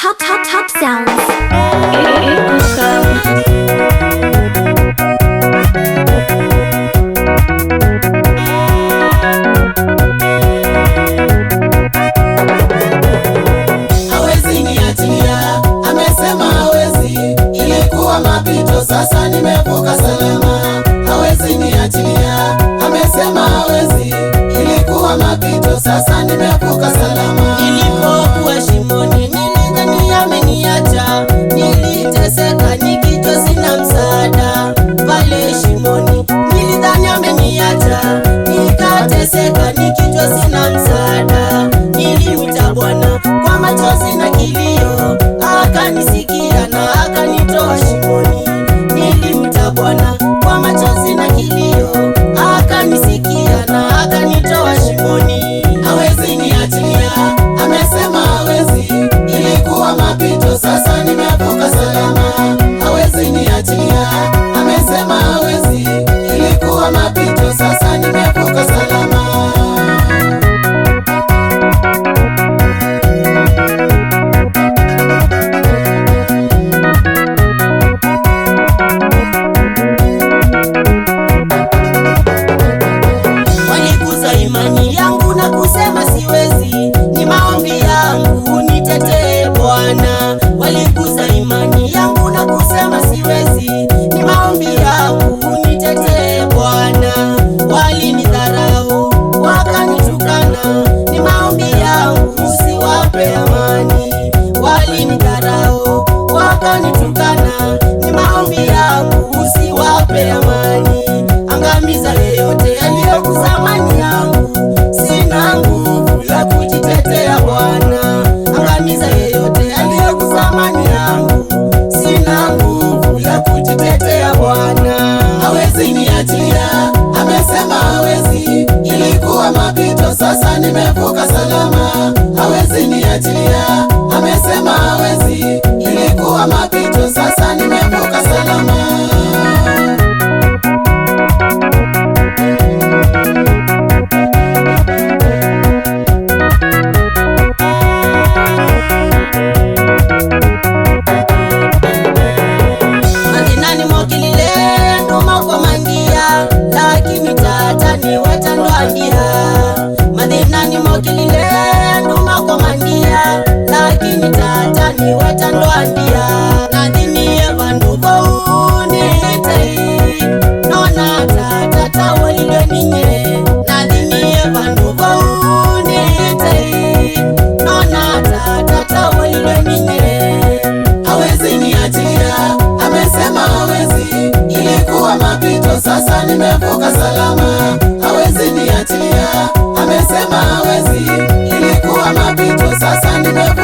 Top sounds. Hawezi niachilia, amesema hawezi. Ilikuwa mapito, sasa nimevuka salama. Hawezi niachilia, amesema hawezi. Ilikuwa mapito, sasa nimevuka salama. Nilipokuwa shimoni nilidhani ameniacha, niliteseka nikijua sina msaada. Pale shimoni nilidhani ameniacha, nikateseka nikijua sina msaada. Nilimwita Bwana kwa machozi na kilio, akanisikia na akanitoa shimoni. Nilimwita Bwana kwa machozi na kilio, akanisikia na akanitoa shimoni. Hawezi niachilia, amesema hawezi. Ilikuwa mapito, sasa nimevuka salama. Hawezi niachilia, amesema hawezi. Ilikuwa mapito, sasa nimevuka salama. Waliguza imani yangu na kusema siwezi, ni maombi yangu nitetee Bwana. Waliguza imani yangu na kusema siwezi, ni maombi yangu nitetee Bwana. Walinidharau wakanitukana, ni maombi yangu usiwape amani. Walinidharau wakanitukana, ni maombi yangu usiwape amani. Angamiza yeyote aliyoguza amani yangu, sina nguvu la kujitetea Bwana. Angamiza yeyote aliyoguza amani yangu, sina nguvu la kujitetea Bwana. Hawezi niachilia, amesema hawezi. Ilikuwa mapito, sasa nimevuka salama. Hawezi niachilia, amesema hawezi. Ilikuwa mapito, sasa nimevuka salama. Madinani mokilile nduma kwa mangia, lakini tata ni watandwandia. Madinani mokilile nduma kwa mangia, lakini tata ni watandwandia. Nadhini evandu bounitei, nona tata tawalile ninye. Nadhini evandu bounitei, nona tata tawalile ninye. Hawezi niachilia, amesema hawezi. Ilikuwa mapito, sasa nimevuka salama. Hawezi niachilia, amesema hawezi. Ilikuwa mapito, sasa nimevuka